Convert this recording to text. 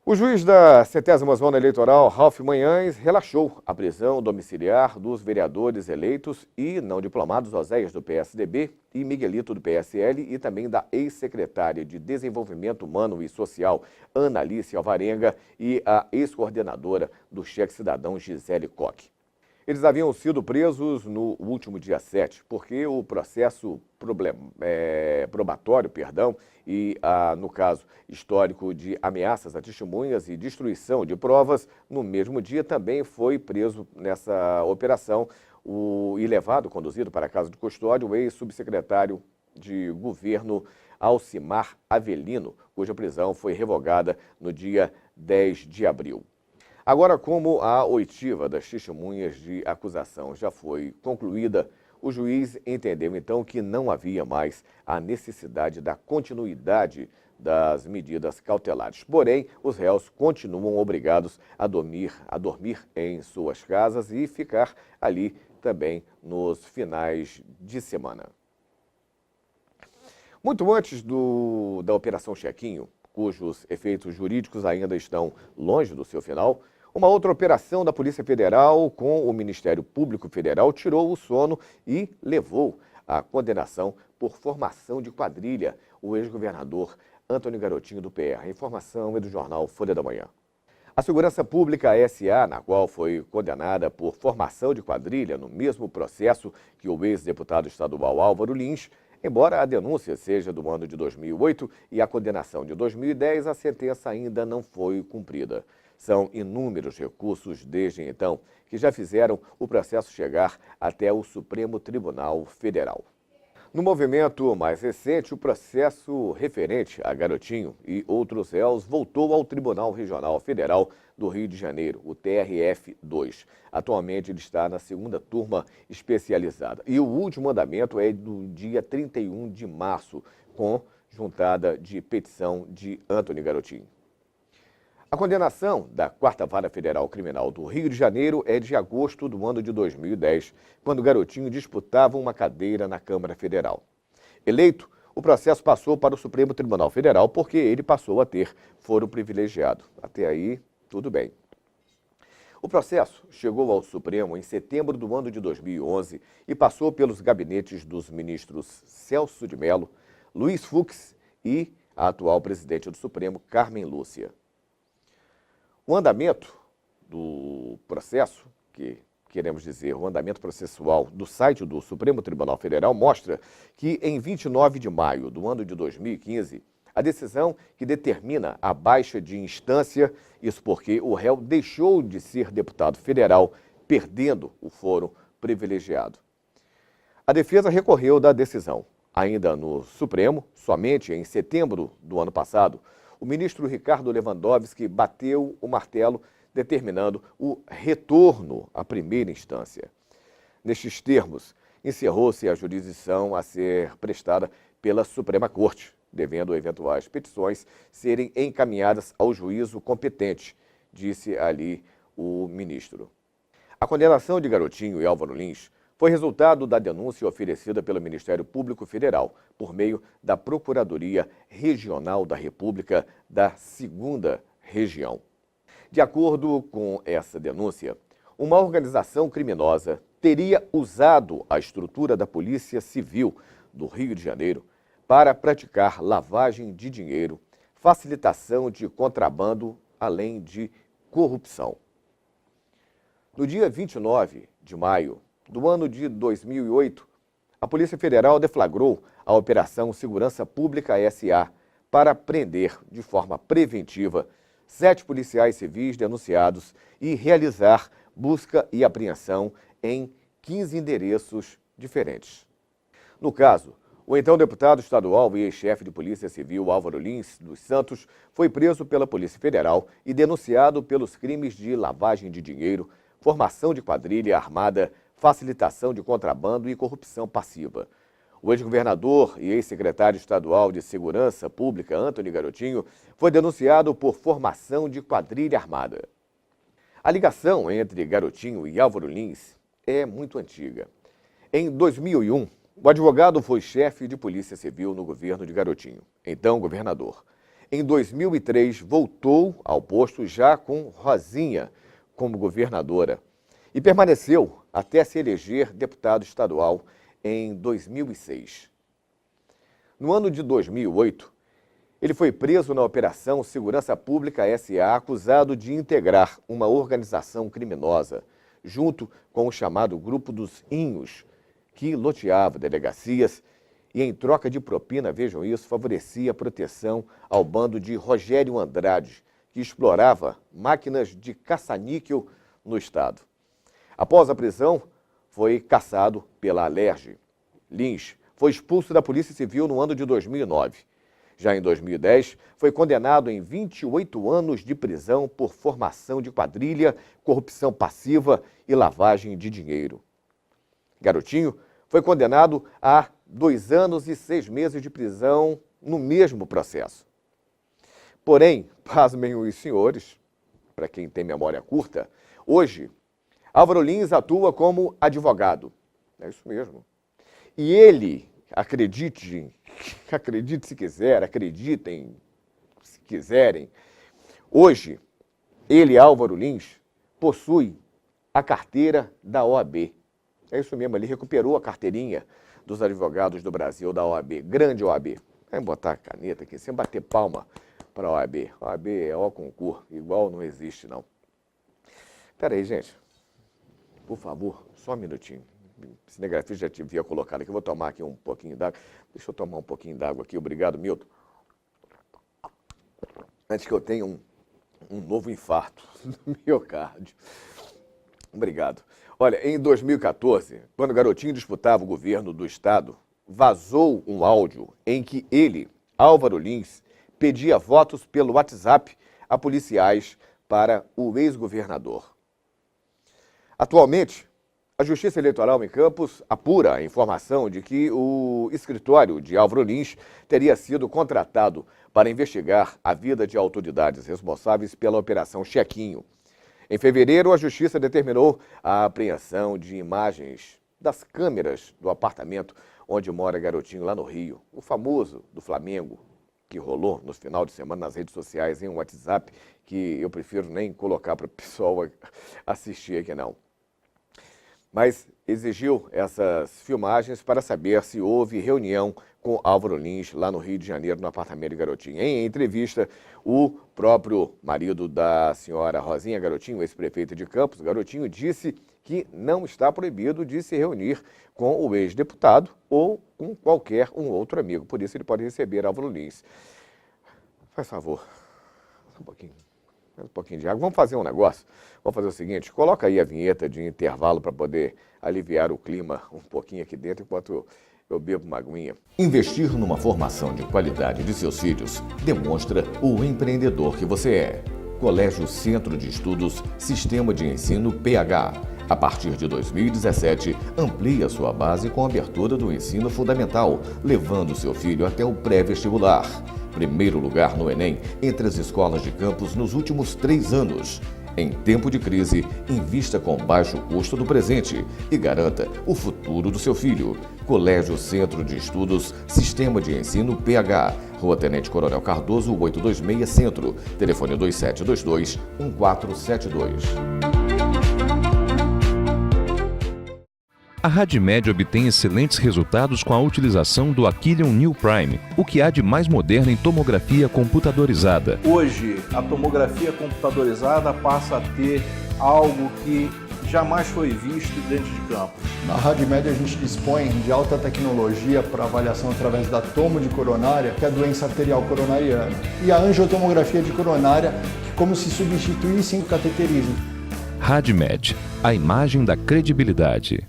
O juiz da 70ª Zona Eleitoral, Ralph Manhães, relaxou a prisão domiciliar dos vereadores eleitos e não diplomados Oséias do PSDB e Miguelito do PSL e também da ex-secretária de Desenvolvimento Humano e Social, Ana Alice Alvarenga, e a ex-coordenadora do Cheque Cidadão, Gisele Koch. Eles haviam sido presos no último dia 7, porque o processo probatório, e, no caso histórico de ameaças a testemunhas e destruição de provas, no mesmo dia também foi preso nessa operação e levado, conduzido para a casa de custódia, o ex-subsecretário de governo Alcimar Avelino, cuja prisão foi revogada no dia 10 de abril. Agora, como a oitiva das testemunhas de acusação já foi concluída, o juiz entendeu então que não havia mais a necessidade da continuidade das medidas cautelares. Porém, os réus continuam obrigados a dormir em suas casas e ficar ali também nos finais de semana. Muito antes da Operação Chequinho, cujos efeitos jurídicos ainda estão longe do seu final, uma outra operação da Polícia Federal com o Ministério Público Federal tirou o sono e levou à condenação por formação de quadrilha o ex-governador Antônio Garotinho do PR. A informação é do jornal Folha da Manhã. A Segurança Pública SA, na qual foi condenada por formação de quadrilha no mesmo processo que o ex-deputado estadual Álvaro Lins, embora a denúncia seja do ano de 2008 e a condenação de 2010, a sentença ainda não foi cumprida. São inúmeros recursos desde então que já fizeram o processo chegar até o Supremo Tribunal Federal. No movimento mais recente, o processo referente a Garotinho e outros réus voltou ao Tribunal Regional Federal do Rio de Janeiro, o TRF2. Atualmente ele está na segunda turma especializada. E o último andamento é do dia 31 de março, com juntada de petição de Antônio Garotinho. A condenação da 4ª Vara Federal Criminal do Rio de Janeiro é de agosto do ano de 2010, quando Garotinho disputava uma cadeira na Câmara Federal. Eleito, o processo passou para o Supremo Tribunal Federal porque ele passou a ter foro privilegiado. Até aí, tudo bem. O processo chegou ao Supremo em setembro do ano de 2011 e passou pelos gabinetes dos ministros Celso de Mello, Luiz Fux e a atual presidente do Supremo, Carmen Lúcia. O andamento do processo, que queremos dizer, o andamento processual do site do Supremo Tribunal Federal mostra que em 29 de maio do ano de 2015, a decisão que determina a baixa de instância, isso porque o réu deixou de ser deputado federal, perdendo o foro privilegiado. A defesa recorreu da decisão. Ainda no Supremo, somente em setembro do ano passado, o ministro Ricardo Lewandowski bateu o martelo, determinando o retorno à primeira instância. Nestes termos, encerrou-se a jurisdição a ser prestada pela Suprema Corte, devendo eventuais petições serem encaminhadas ao juízo competente, disse ali o ministro. A condenação de Garotinho e Álvaro Lins foi resultado da denúncia oferecida pelo Ministério Público Federal, por meio da Procuradoria Regional da República da 2ª Região. De acordo com essa denúncia, uma organização criminosa teria usado a estrutura da Polícia Civil do Rio de Janeiro para praticar lavagem de dinheiro, facilitação de contrabando, além de corrupção. No dia 29 de maio do ano de 2008, a Polícia Federal deflagrou a Operação Segurança Pública SA para prender, de forma preventiva, 7 policiais civis denunciados e realizar busca e apreensão em 15 endereços diferentes. No caso, o então deputado estadual e ex-chefe de Polícia Civil Álvaro Lins dos Santos foi preso pela Polícia Federal e denunciado pelos crimes de lavagem de dinheiro, formação de quadrilha armada, facilitação de contrabando e corrupção passiva. O ex-governador e ex-secretário estadual de Segurança Pública, Antônio Garotinho, foi denunciado por formação de quadrilha armada. A ligação entre Garotinho e Álvaro Lins é muito antiga. Em 2001, o advogado foi chefe de Polícia Civil no governo de Garotinho, então governador. Em 2003, voltou ao posto já com Rosinha como governadora e permaneceu até se eleger deputado estadual em 2006. No ano de 2008, ele foi preso na Operação Segurança Pública SA, acusado de integrar uma organização criminosa, junto com o chamado Grupo dos Inhos, que loteava delegacias e, em troca de propina, vejam isso, favorecia a proteção ao bando de Rogério Andrade, que explorava máquinas de caça-níquel no estado. Após a prisão, foi cassado pela Alerj. Lins foi expulso da Polícia Civil no ano de 2009. Já em 2010, foi condenado em 28 anos de prisão por formação de quadrilha, corrupção passiva e lavagem de dinheiro. Garotinho foi condenado a 2 anos e 6 meses de prisão no mesmo processo. Porém, pasmem os senhores, para quem tem memória curta, hoje, Álvaro Lins atua como advogado. É isso mesmo. E ele, acredite se quiser, acreditem se quiserem, hoje, ele, Álvaro Lins, possui a carteira da OAB. É isso mesmo, ele recuperou a carteirinha dos advogados do Brasil, da OAB, grande OAB. Vamos botar a caneta aqui, sem bater palma para a OAB. A OAB é o concurso, igual não existe, não. Espera aí, gente. Por favor, só um minutinho. O cinegrafista já devia colocado aqui. Eu vou tomar aqui um pouquinho d'água. Deixa eu tomar um pouquinho d'água aqui. Obrigado, Milton. Antes que eu tenha um novo infarto no miocárdio. Obrigado. Olha, em 2014, quando o Garotinho disputava o governo do estado, vazou um áudio em que ele, Álvaro Lins, pedia votos pelo WhatsApp a policiais para o ex-governador. Atualmente, a Justiça Eleitoral em Campos apura a informação de que o escritório de Álvaro Lins teria sido contratado para investigar a vida de autoridades responsáveis pela Operação Chequinho. Em fevereiro, a Justiça determinou a apreensão de imagens das câmeras do apartamento onde mora Garotinho, lá no Rio. O famoso do Flamengo, que rolou no final de semana nas redes sociais, em um WhatsApp, que eu prefiro nem colocar para o pessoal assistir aqui, não. Mas exigiu essas filmagens para saber se houve reunião com Álvaro Lins lá no Rio de Janeiro, no apartamento de Garotinho. Em entrevista, o próprio marido da senhora Rosinha Garotinho, ex-prefeita de Campos, Garotinho, disse que não está proibido de se reunir com o ex-deputado ou com qualquer um outro amigo. Por isso, ele pode receber Álvaro Lins. Faz favor, um pouquinho de água. Vamos fazer um negócio? Vamos fazer o seguinte, coloca aí a vinheta de intervalo para poder aliviar o clima um pouquinho aqui dentro, enquanto eu bebo uma aguinha. Investir numa formação de qualidade de seus filhos demonstra o empreendedor que você é. Colégio Centro de Estudos, Sistema de Ensino PH. A partir de 2017, amplia sua base com a abertura do ensino fundamental, levando seu filho até o pré-vestibular. Primeiro lugar no Enem entre as escolas de Campos nos últimos 3 anos. Em tempo de crise, invista com baixo custo do presente e garanta o futuro do seu filho. Colégio Centro de Estudos, Sistema de Ensino PH. Rua Tenente Coronel Cardoso, 826 Centro. Telefone 2722-1472. A Radmed obtém excelentes resultados com a utilização do Aquilion New Prime, o que há de mais moderno em tomografia computadorizada. Hoje, a tomografia computadorizada passa a ter algo que jamais foi visto dentro de campo. Na Radmed a gente dispõe de alta tecnologia para avaliação através da tomo de coronária, que é a doença arterial coronariana, e a angiotomografia de coronária, que como se substituísse o cateterismo. Radmed, a imagem da credibilidade.